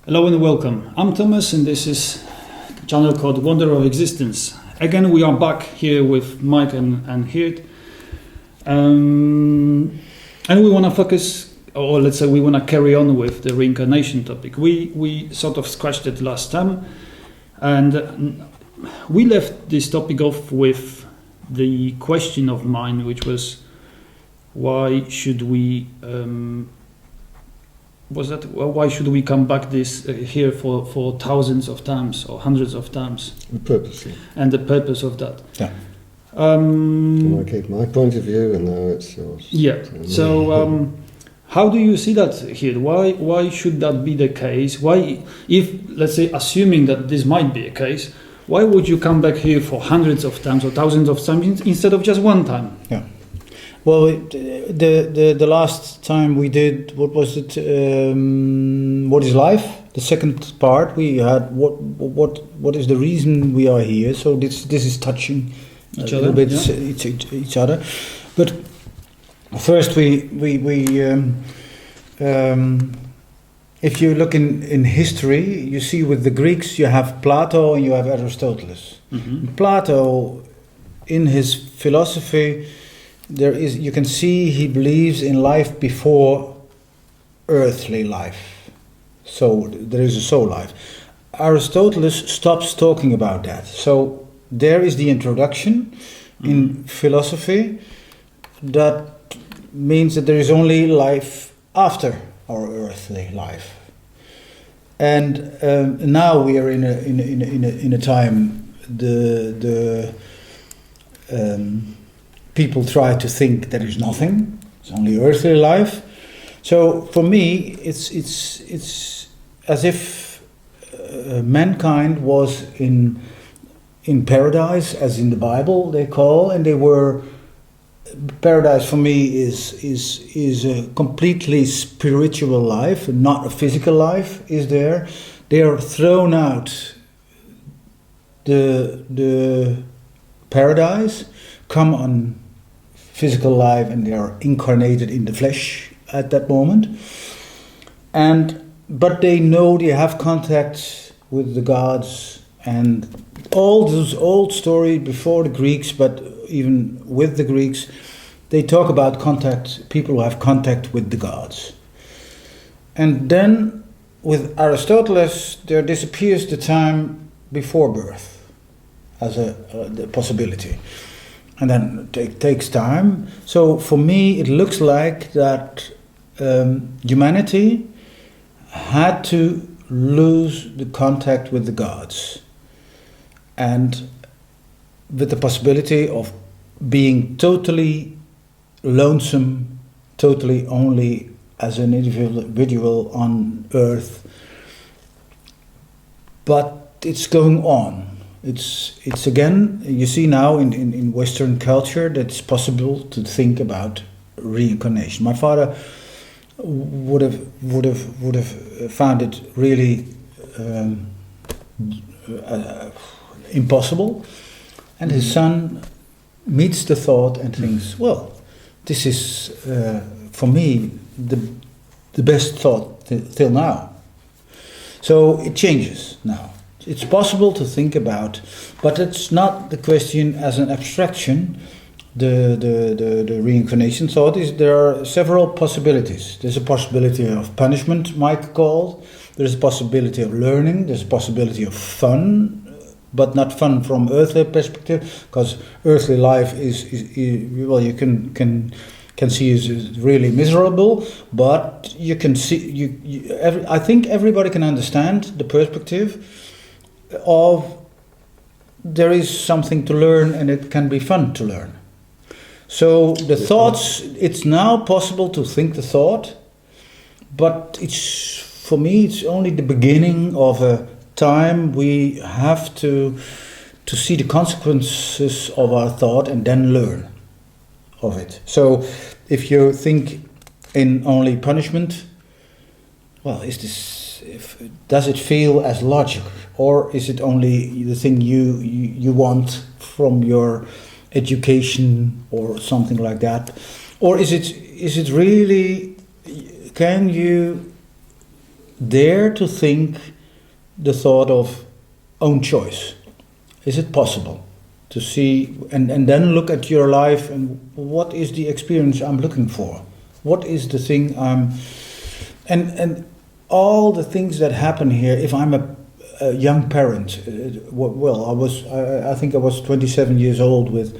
Hello and welcome. I'm Thomas and this is a channel called Wonder of Existence. Again, we are back here with Mike and Geert. And we want to focus, or let's say we want to carry on with the reincarnation topic. We sort of scratched it last time, and we left this topic off with the question of mine, which was, why should we why should we come back here for thousands of times or hundreds of times? The purpose. Yeah. And the purpose of that. Yeah. I gave my point of view, and now it's yours. Yeah. So, how do you see that here? Why should that be the case? Why, if let's say, assuming that this might be a case, why would you come back here for hundreds of times or thousands of times instead of just one time? Yeah. Well, the last time we did, what was it? What is life? The second part we had. What is the reason we are here? So this is touching each a other, little bit yeah. each other. But first if you look in history, you see with the Greeks you have Plato and you have Aristotle. Mm-hmm. Plato, in his philosophy, you can see he believes in life before earthly life. So there is a soul life. Aristotle stops talking about that. So there is the introduction in philosophy. That means that there is only life after our earthly life. And now we are in a time the people try to think there is nothing. It's only earthly life. So for me, it's as if mankind was in paradise, as in the Bible they call, and they were. Paradise for me is a completely spiritual life, not a physical life. Is there? They are thrown out the paradise, come on physical life, and they are incarnated in the flesh at that moment. But they know they have contact with the gods, and all those old stories before the Greeks, but even with the Greeks, they talk about people who have contact with the gods. And then with Aristotle, there disappears the time before birth as the possibility. And then it takes time. So for me, it looks like that humanity had to lose the contact with the gods, and with the possibility of being totally lonesome, totally only as an individual on earth. But it's going on. It's again, you see now in Western culture that it's possible to think about reincarnation. My father would have found it really impossible, and his son meets the thought and thinks, well, this is for me the best thought till now. So it changes now. It's possible to think about, but it's not the question as an abstraction. The reincarnation thought is there are several possibilities. There's a possibility of punishment, Mike called. There's a possibility of learning. There's a possibility of fun, but not fun from earthly perspective, because earthly life is well, you can see is really miserable, but you can see I think everybody can understand the perspective of there is something to learn and it can be fun to learn. So the thoughts, it's now possible to think the thought, but for me it's only the beginning of a time we have to see the consequences of our thought and then learn of it. So if you think in only punishment, well, does it feel as logic, or is it only the thing you want from your education or something like that, or is it really? Can you dare to think the thought of own choice. Is it possible to see and then look at your life and what is the experience I'm looking for? What is the thing and all the things that happen here, if I'm a young parent, I think I was 27 years old with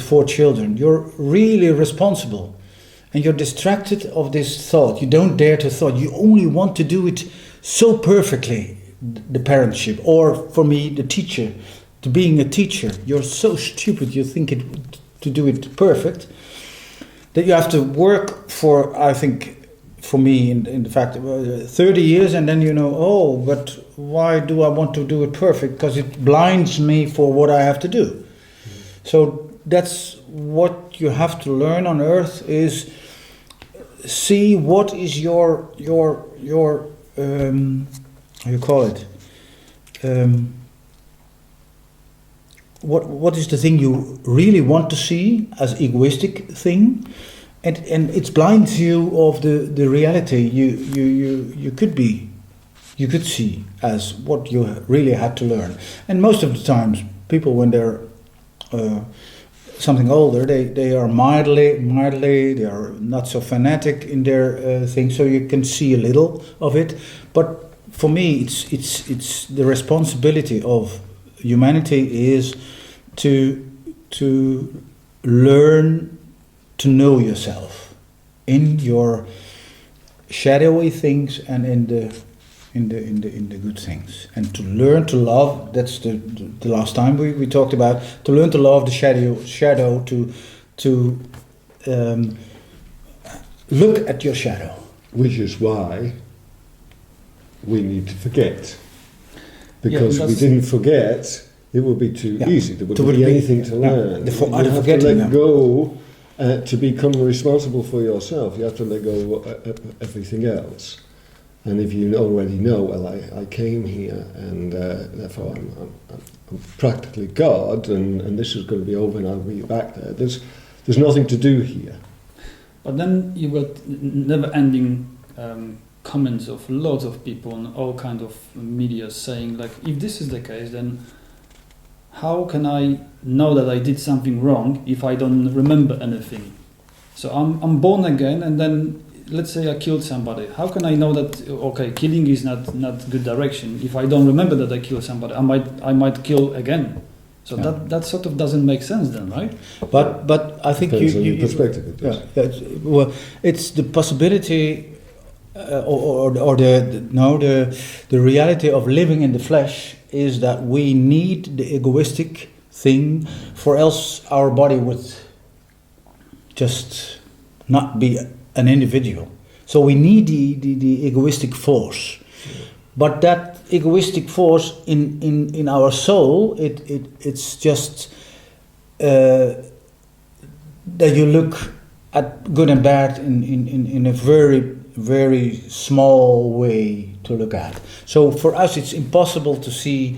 4 children, you're really responsible. And you're distracted of this thought. You don't dare to thought. You only want to do it so perfectly, the parentship. Or for me, the teacher, to being a teacher. You're so stupid, you think to do it perfect, that you have to work for, I think, for me, in fact, 30 years, and then but why do I want to do it perfect? Because it blinds me for what I have to do. So that's what you have to learn on earth, is see what is your how you call it, what is the thing you really want to see as egoistic thing, and it blinds you of the reality you could see as what you really had to learn. And most of the times people, when they're something older, they are mildly, they are not so fanatic in their thing, so you can see a little of it. But for me, it's the responsibility of humanity is to learn to know yourself in your shadowy things and in the good things, and to learn to love. That's the last time we talked about, to learn to love the shadow, to look at your shadow. Which is why we need to forget, because if we didn't forget, it would be too easy. There wouldn't be anything to learn. You have to let go. To become responsible for yourself, you have to let go of everything else. And if you already know, well, I came here, and therefore I'm practically God, and this is going to be over, and I'll be back there. There's nothing to do here. But then you got never-ending comments of lots of people on all kind of media saying, like, if this is the case, then how can I know that I did something wrong if I don't remember anything? So I'm born again, and then let's say I killed somebody. How can I know that, okay, killing is not good direction if I don't remember that I killed somebody? I might kill again. So that sort of doesn't make sense then, right? But I think depends on your perspective. It does. Well, it's the possibility, or the reality of living in the flesh is that we need the egoistic thing, for else our body would just not be an individual. So we need the egoistic force. But that egoistic force in our soul, it's just that you look at good and bad in a very, very small way to look at. So for us, it's impossible to see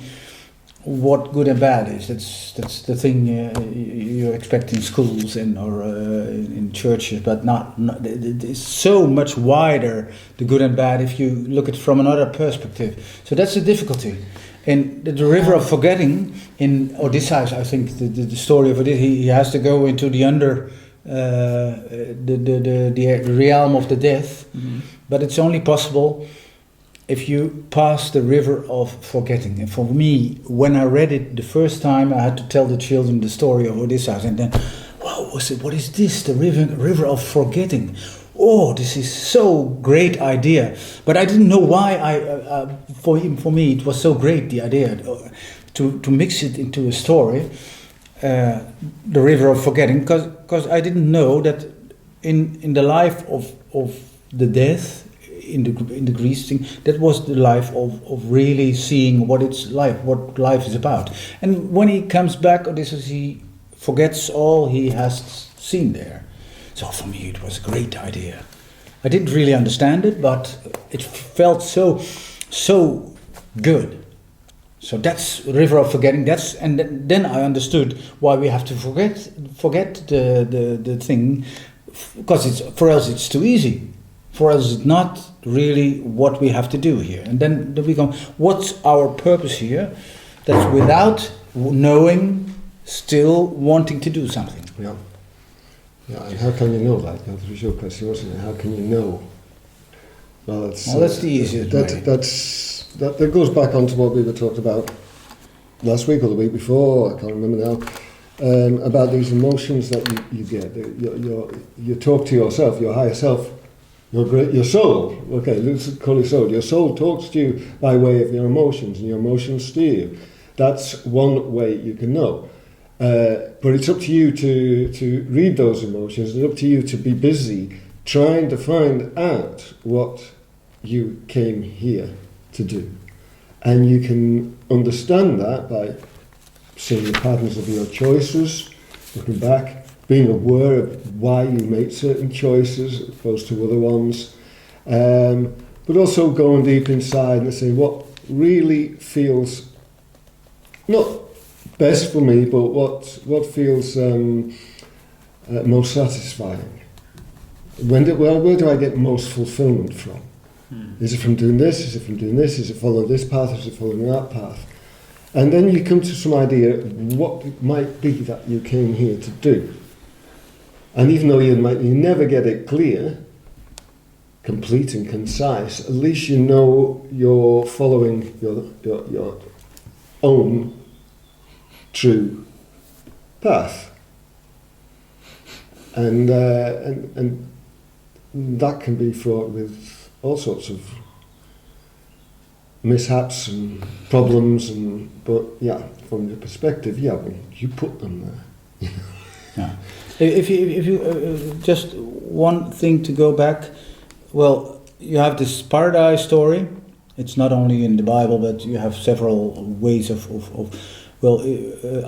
what good and bad is. That's the thing you expect in schools or in churches, but not. It's so much wider, the good and bad, if you look at it from another perspective. So that's the difficulty. And the river of forgetting in Odysseus, I think the story of Odysseus, he has to go into the the realm of the death, but it's only possible if you pass the river of forgetting. And for me, when I read it the first time, I had to tell the children the story of Odysseus, and then, wow, what is this? The river of forgetting. Oh, this is so great idea. But I didn't know why. For me, it was so great, the idea to mix it into a story. The river of forgetting, because I didn't know that in the life of the death, in the Greece thing, that was the life of really seeing what it's like, what life is about. And when he comes back, Odysseus, he forgets all he has seen there. So for me, it was a great idea. I didn't really understand it, but it felt so good. So that's river of forgetting. And then I understood why we have to forget the thing, because for else it's too easy. for us it's not really what we have to do here. And then we go, what's our purpose here? That's without knowing, still wanting to do something. Yeah. Yeah, and how can you know that? That was your question, wasn't it? How can you know? Well, that's the easiest way. That goes back onto what we were talking about last week or the week before, I can't remember now, about these emotions that you get. You talk to yourself, your higher self, your soul. Okay, let's call it soul. Your soul talks to you by way of your emotions, and your emotions steer you. That's one way you can know. But it's up to you to read those emotions. It's up to you to be busy trying to find out what you came here to do. And you can understand that by seeing the patterns of your choices, looking back, being aware of why you made certain choices as opposed to other ones. But also going deep inside and saying what really feels not best for me, but what feels most satisfying. Where do I get most fulfillment from? Is it from doing this? Is it from doing this? Is it following this path? Is it following that path? And then you come to some idea of what it might be that you came here to do. And even though you never get it clear, complete and concise, at least you know you're following your own true path. And that can be fraught with all sorts of mishaps and problems, but yeah, from your perspective, yeah, well, you put them there. Yeah. If you just one thing to go back, well, you have this paradise story. It's not only in the Bible, but you have several ways of well,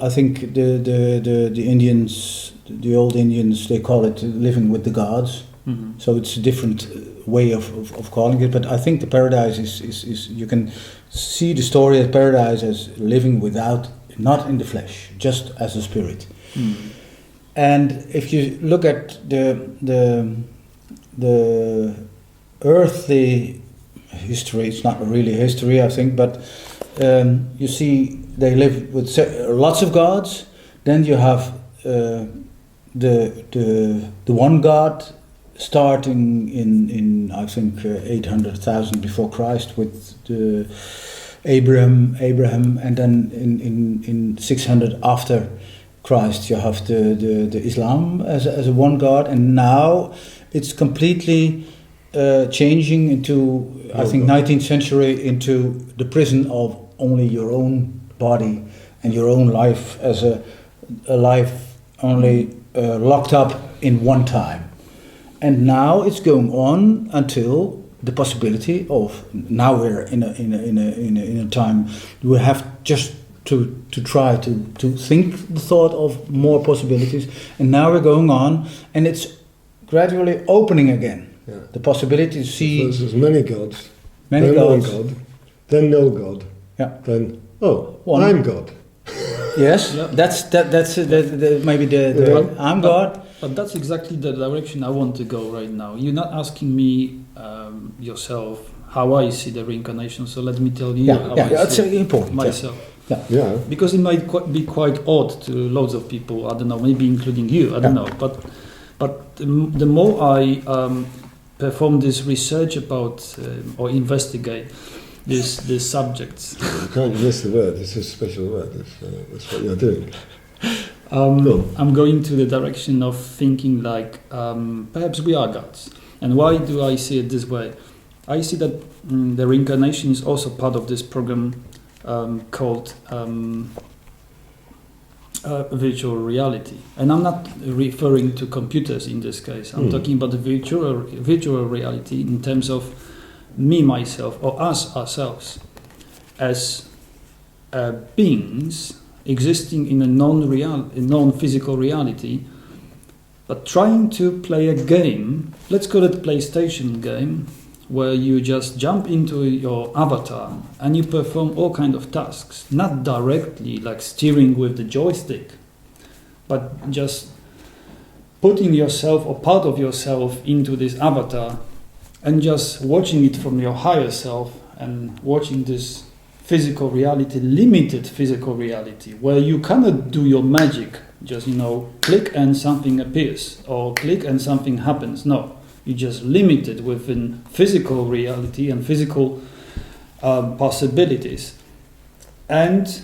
I think the Indians, the old Indians, they call it living with the gods. Mm-hmm. So it's a different way of calling it, but I think the paradise is you can see the story of paradise as living without, not in the flesh, just as a spirit. Mm. And if you look at the earthly history, it's not really history, I think, but you see they live with lots of gods. Then you have the one god, starting in I think 800,000 before Christ with Abraham, and then in 600 after Christ you have the Islam as a one god, and now it's completely changing into I think 19th century into the prison of only your own body and your own life as a life only locked up in one time. And now it's going on until the possibility of now we're in a time we have just to try to think the thought of more possibilities, and now we're going on and it's gradually opening again. Yeah. The possibility to see there's many gods, then one God, then no God, yeah, then one. I'm God. Yes, yeah. That's maybe the I'm God. But that's exactly the direction I want to go right now. You're not asking me yourself how I see the reincarnation, so let me tell you how I see important, myself. Yeah. Because it might be quite odd to loads of people, I don't know, maybe including you, I don't know. But the more I perform this research about or investigate these subjects. You can't miss the word, it's a special word, that's what you're doing. I'm going to the direction of thinking like perhaps we are gods. And why do I see it this way? I see that the reincarnation is also part of this program called virtual reality. And I'm not referring to computers in this case. I'm talking about the virtual reality in terms of me, myself, or us, ourselves, as beings existing in a non-physical reality, but trying to play a game, let's call it a PlayStation game, where you just jump into your avatar and you perform all kinds of tasks, not directly like steering with the joystick, but just putting yourself or part of yourself into this avatar and just watching it from your higher self and watching this physical reality, limited physical reality, where you cannot do your magic, just, click and something appears, or click and something happens. No, you just limited within physical reality and physical possibilities, and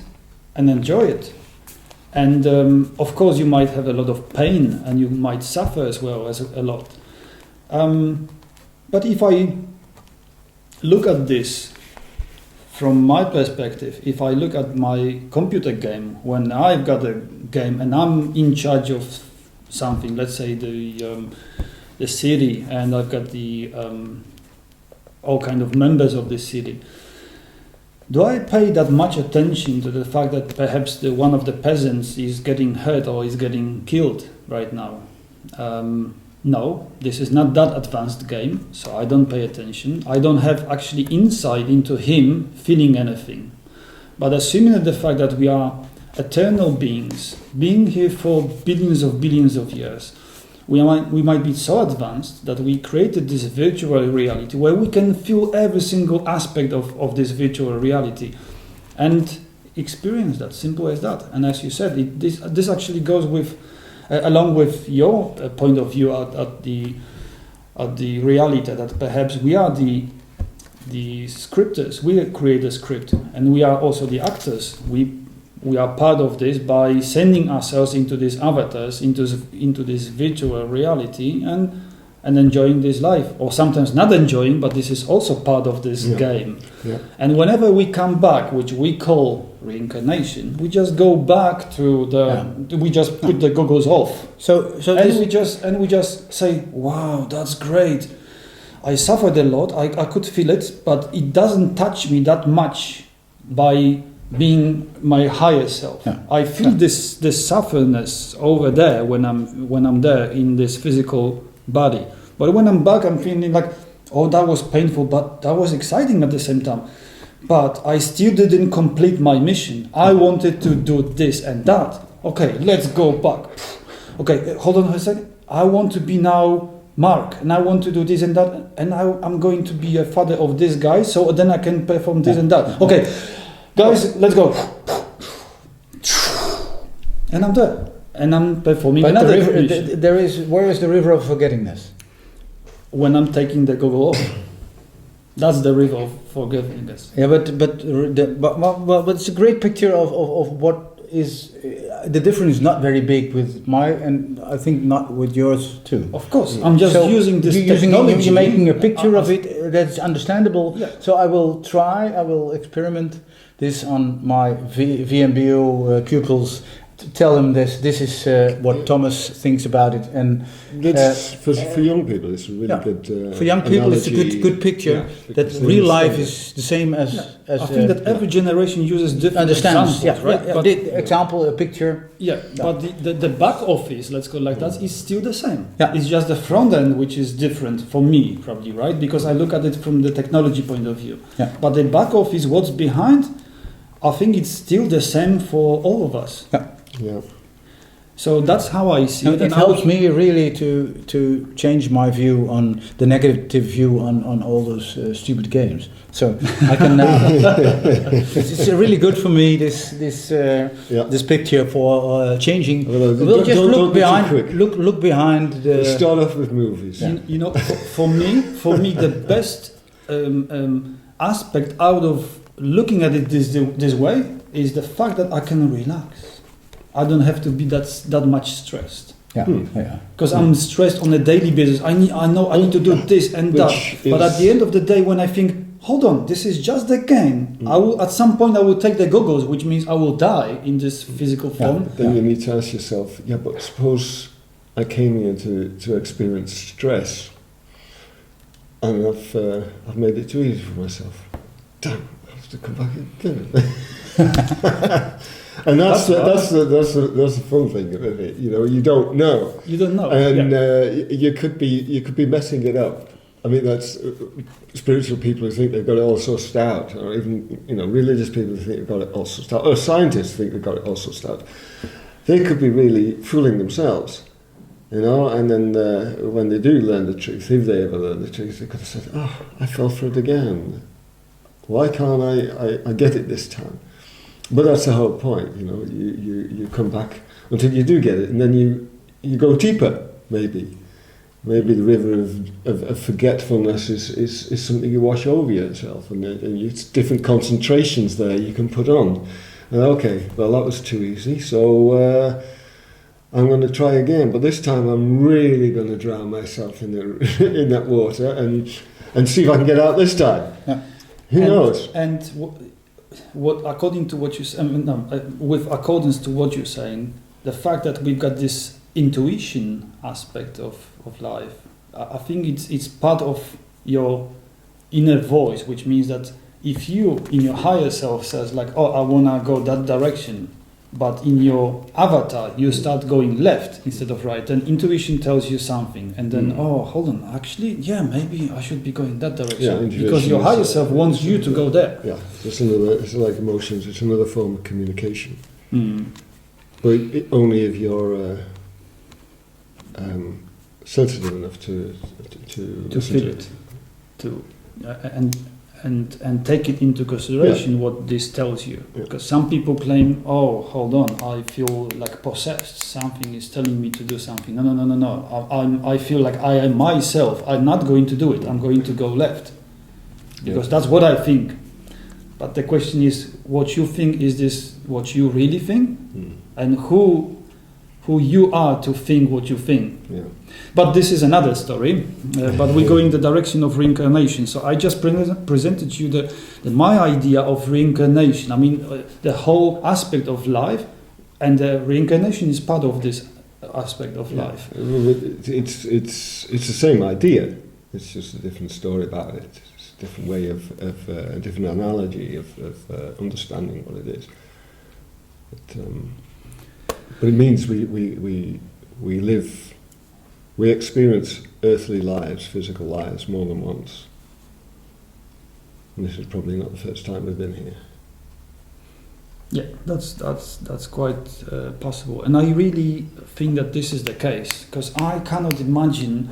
enjoy it. And of course you might have a lot of pain and you might suffer as well as a lot. But if I look at this from my perspective, if I look at my computer game, when I've got a game and I'm in charge of something, let's say the city, and I've got the all kind of members of the city, do I pay that much attention to the fact that perhaps one of the peasants is getting hurt or is getting killed right now? No, this is not that advanced game, so I don't pay attention. I don't have actually insight into him feeling anything. But assuming the fact that we are eternal beings, being here for billions of years, we might be so advanced that we created this virtual reality where we can feel every single aspect of this virtual reality and experience that, simple as that. And as you said, this actually goes with along with your point of view at the reality that perhaps we are the scripters, we create the script, and we are also the actors. We are part of this by sending ourselves into these avatars, into this virtual reality, and enjoying this life, or sometimes not enjoying, but this is also part of this game. Yeah. And whenever we come back, which we call reincarnation, we just go back to we just put the goggles off. So we just say, wow, that's great. I suffered a lot. I could feel it, but it doesn't touch me that much by being my higher self. Yeah. I feel this sufferness over there when I'm there in this physical body. But when I'm back, I'm feeling like, oh, that was painful, but that was exciting at the same time. But I still didn't complete my mission. I wanted to do this and that. Okay, let's go back. Okay, hold on a second. I want to be now Mark, and I want to do this and that, and I'm going to be a father of this guy, so then I can perform this and that. Okay, guys, let's go. And I'm there. And I'm performing another mission. Where is the river of forgettingness? When I'm taking the goggle off. That's the river of forgiveness. Yeah, but it's a great picture of what is the difference is not very big with and I think not with yours too. Of course, I'm just using this technology. You're making a picture of it that's understandable. Yeah. So I will experiment this on my VMBO pupils. Tell them this is what Thomas thinks about it, and for young people it's a really good for young people analogy. It's a good picture that real life is the same as I think that every generation uses different examples, right? But the example, a picture. But the back office, let's go like that, is still the same. It's just the front end which is different for me, probably, right? Because I look at it from the technology point of view. But the back office, what's behind, I think it's still the same for all of us. Yeah. So that's how I see it. It helps me really to change my view on the negative view on all those stupid games. So I can now. It's really good for me this picture for changing. We'll just look behind. Look behind. Start off with movies. For me, the best aspect out of looking at it this way is the fact that I can relax. I don't have to be that much stressed. Because I'm stressed on a daily basis. I know I need to do this and that. But at the end of the day, when I think, hold on, this is just a game. At some point I will take the goggles, which means I will die in this physical form. Then you need to ask yourself, but suppose I came here to experience stress, and I've made it too easy for myself. Damn, I have to come back again. And that's the fun thing of it. You don't know. You don't know, and you could be messing it up. I mean, that's spiritual people who think they've got it all sussed out, or even religious people who think they've got it all sussed out, or scientists think they've got it all sussed out. They could be really fooling themselves, You know, and then when they do learn the truth, if they ever learn the truth, they could have said, "Oh, I fell for it again. Why can't I get it this time?" But that's the whole point, you know. You come back until you do get it, and then you go deeper. Maybe the river of forgetfulness is something you wash over yourself, and it's different concentrations there you can put on. And okay, well that was too easy, so. I'm going to try again, but this time I'm really going to drown myself in that water and see if I can get out this time. Yeah. Who knows? And what according to what you with accordance to what you're saying, the fact that we've got this intuition aspect of life, I think it's part of your inner voice, which means that if you in your higher self says like, oh, I want to go that direction, but in your avatar you start going left instead of right, then intuition tells you something, and then oh, hold on, actually, yeah, maybe I should be going that direction, because your higher self wants you to go there. Yeah, it's like emotions. It's another form of communication, but only if you're sensitive enough to feel it, and take it into consideration what this tells you. Because some people claim, oh, hold on, I feel like possessed, something is telling me to do something. No. I feel like I am myself, I'm not going to do it, I'm going to go left. Because that's what I think. But the question is, what you think, is this what you really think? And who you are to think what you think. But this is another story. But we go in the direction of reincarnation. So I just presented you my idea of reincarnation. I mean, the whole aspect of life, and reincarnation is part of this aspect of life. It's the same idea. It's just a different story about it. It's a different way of a different analogy of understanding what it is. But it means we live, we experience earthly lives, physical lives, more than once. And this is probably not the first time we've been here. Yeah, that's quite possible. And I really think that this is the case, because I cannot imagine,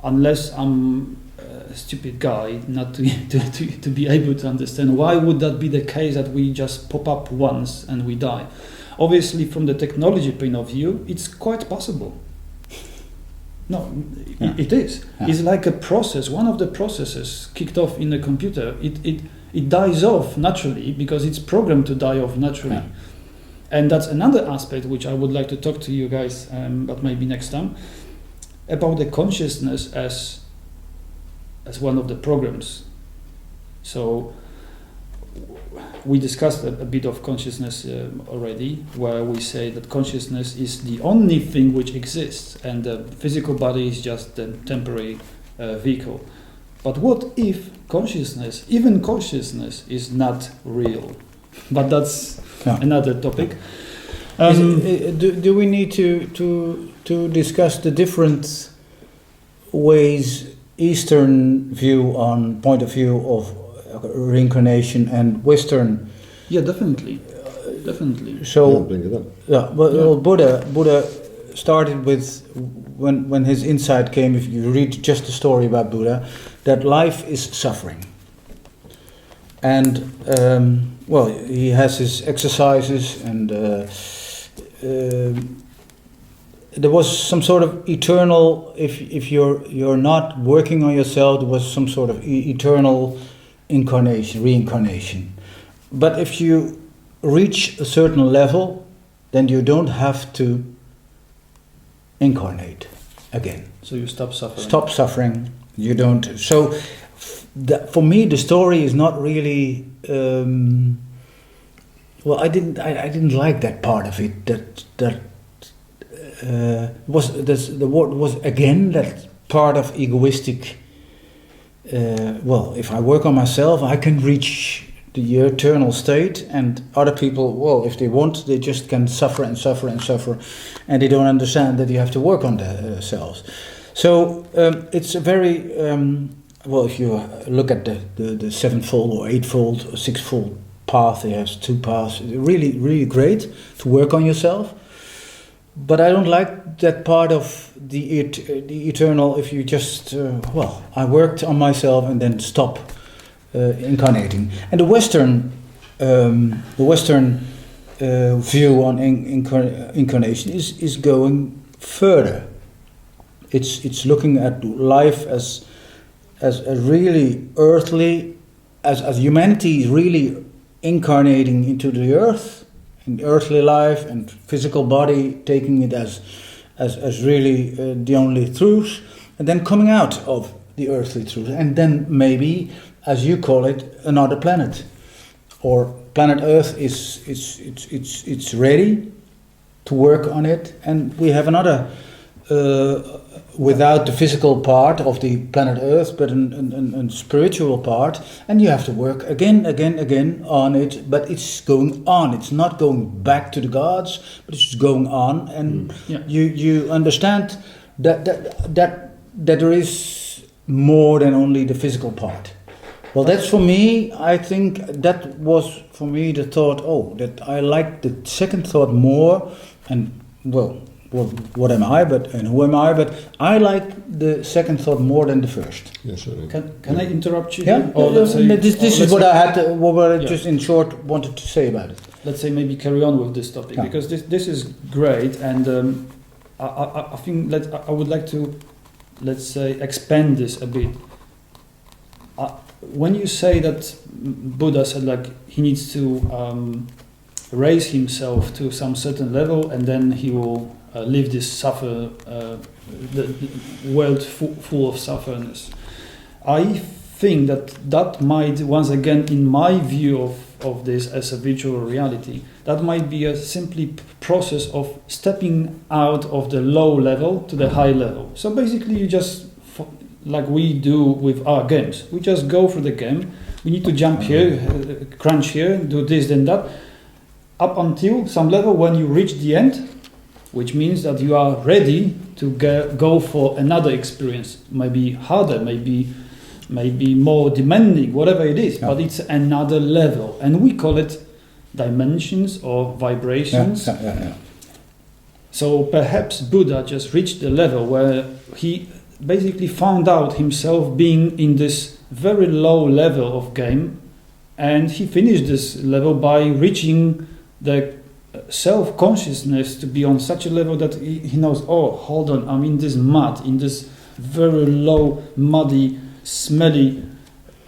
unless I'm a stupid guy, not to be able to understand why would that be the case, that we just pop up once and we die. Obviously, from the technology point of view, it's quite possible. No, it is. Yeah. It's like a process. One of the processes kicked off in the computer, it dies off naturally because it's programmed to die off naturally. Yeah. And that's another aspect which I would like to talk to you guys, but maybe next time, about the consciousness as one of the programs. So we discussed a bit of consciousness already, where we say that consciousness is the only thing which exists, and the physical body is just a temporary vehicle. But what if consciousness, even consciousness, is not real? But that's another topic. Do we need to discuss the different ways Eastern point of view of reincarnation and Western? Yeah, definitely. So, bring it up. Yeah, well, Buddha started with, when his insight came, if you read just the story about Buddha, that life is suffering. And, he has his exercises, and there was some sort of eternal, if you're not working on yourself, there was some sort of eternal reincarnation. But if you reach a certain level, then you don't have to incarnate again. So you stop suffering. Stop suffering. You don't. So for me, the story is not really. I didn't like that part of it. The word was again that part of egoistic. If I work on myself, I can reach the eternal state, and other people, if they want, they just can suffer and suffer and suffer, and they don't understand that you have to work on themselves. So it's a very, if you look at the sevenfold or eightfold or sixfold path, it has two paths. Really, really great to work on yourself. but I don't like that part of the eternal. If you just I worked on myself and then stop incarnating. And the Western view on incarnation is going further. It's looking at life as a really earthly, as humanity is really incarnating into the earth, in earthly life and physical body, taking it as really the only truth, and then coming out of the earthly truth, and then maybe, as you call it, another planet, or planet Earth it's ready to work on it, and we have another. Without the physical part of the planet Earth, but a spiritual part, and you have to work again on it. But it's going on. It's not going back to the gods, but it's going on, and you understand that there is more than only the physical part. Well, that's for me. I think that was for me the thought. Oh, that I like the second thought more, and well, what am I? And who am I? But I like the second thought more than the first. Yes, I do. Can I interrupt you? Yeah. This is what I had. What I just in short wanted to say about it. Let's say maybe carry on with this topic because this is great, and I think I would like to, let's say, expand this a bit. When you say that Buddha said like he needs to raise himself to some certain level, and then he will live this the world full of sufferness. I think that might, once again, in my view of this as a virtual reality, that might be a simply process of stepping out of the low level to the high level. So basically you just, like we do with our games, we just go through the game, we need to jump here, crunch here, do this, then that, up until some level when you reach the end, which means that you are ready to go for another experience, maybe harder, maybe more demanding, whatever it is, but it's another level, and we call it dimensions or vibrations. So perhaps Buddha just reached the level where he basically found out himself being in this very low level of game, and he finished this level by reaching the self-consciousness to be on such a level that he knows, oh, hold on, I'm in this mud, in this very low, muddy, smelly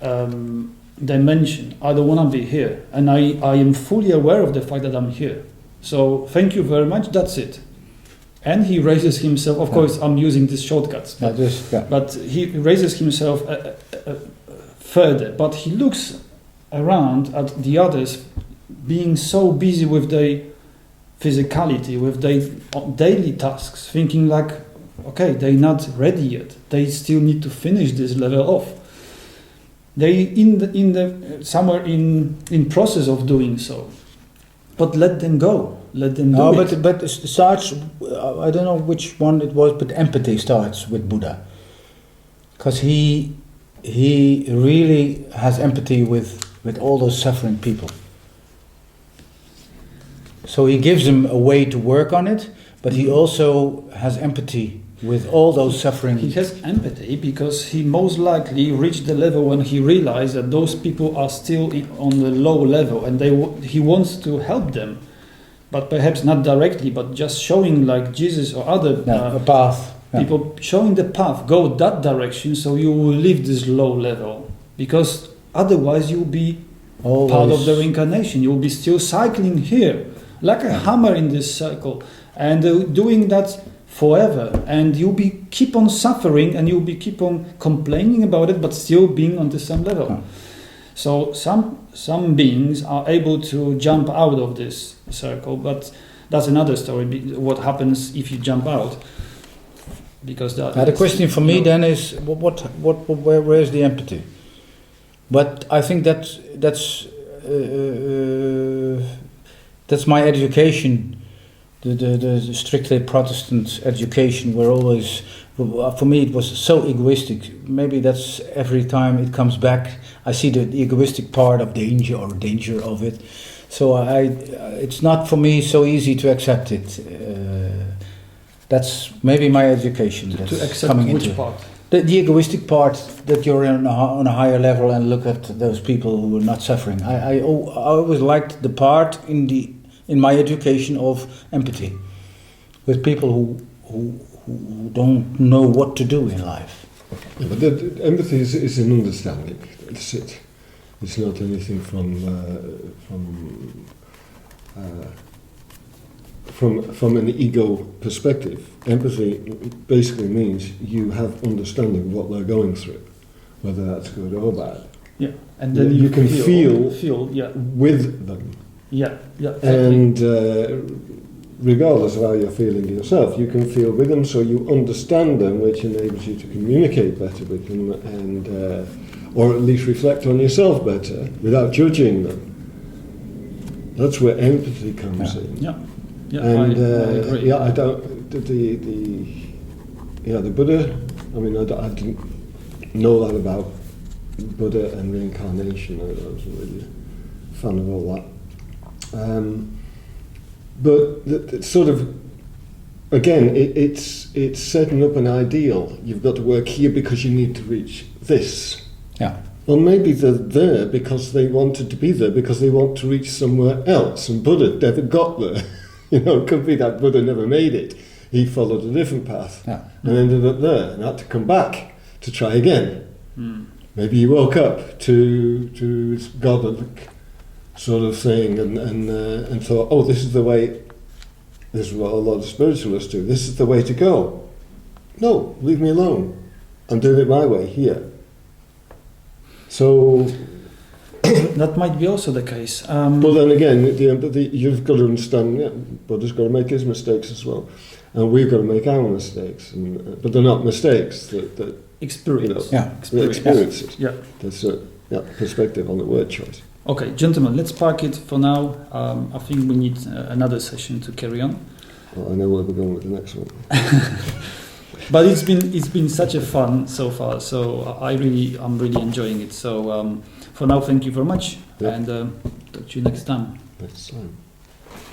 dimension. I don't want to be here, and I am fully aware of the fact that I'm here. So thank you very much, that's it. And he raises himself, of course I'm using these shortcuts, but he raises himself further, but he looks around at the others being so busy with their physicality, with their daily tasks, thinking like, okay, they're not ready yet. They still need to finish this level off. They somewhere in process of doing so. But let them go. Let them do it. But it starts. I don't know which one it was, but empathy starts with Buddha, because he really has empathy with all those suffering people. So he gives them a way to work on it, but he also has empathy with all those suffering. He has empathy because he most likely reached the level when he realized that those people are still on the low level, and he wants to help them, but perhaps not directly, but just showing, like Jesus or other a path. People showing the path, go that direction, so you will leave this low level, because otherwise you'll be part of the reincarnation. You'll be still cycling here like a hammer in this circle, and doing that forever, and you'll be keep on suffering, and you'll be keep on complaining about it, but still being on the same level. So some beings are able to jump out of this circle, but that's another story. What happens if you jump out? Because the question for me then is where is the empathy? But I think that's my education. The strictly Protestant education were always, for me it was so egoistic. Maybe that's every time it comes back, I see the egoistic part of danger of it. So it's not for me so easy to accept it. That's maybe my education that's to accept coming which into part? the egoistic part, that you're on a higher level and look at those people who are not suffering. I always liked the part in my education of empathy with people who don't know what to do in life. Yeah, but empathy is an understanding. That's it. It's not anything from an ego perspective. Empathy basically means you have understanding of what they're going through, whether that's good or bad. Yeah, and then you can feel yeah, with them. yeah, exactly. And regardless of how you're feeling yourself, you can feel with them, so you understand them, which enables you to communicate better with them, and or at least reflect on yourself better without judging them. That's where empathy comes in. Yeah. Yeah, And I agree. yeah, I don't. The Buddha. I mean, I didn't know that about Buddha and reincarnation. I wasn't really a fan of all that. But it's sort of, again, it's setting up an ideal. You've got to work here because you need to reach this. Yeah. Well, maybe they're there because they wanted to be there, because they want to reach somewhere else, and Buddha never got there. It could be that Buddha never made it. He followed a different path and ended up there and had to come back to try again. Mm. Maybe he woke up to his godlike sort of thing and thought, oh, this is the way, this is what a lot of spiritualists do, this is the way to go. No, leave me alone. I'm doing it my way here. So that might be also the case. But then again, you've got to understand, Buddha's got to make his mistakes as well. And we've got to make our mistakes. But they're not mistakes. That experience. Experiences. Yeah. That's a perspective on the word choice. Okay, gentlemen, let's park it for now. I think we need another session to carry on. Well, I know where we're going with the next one. But it's been such a fun so far. So I'm really enjoying it. So for now, thank you very much, and talk to you next time. Next time.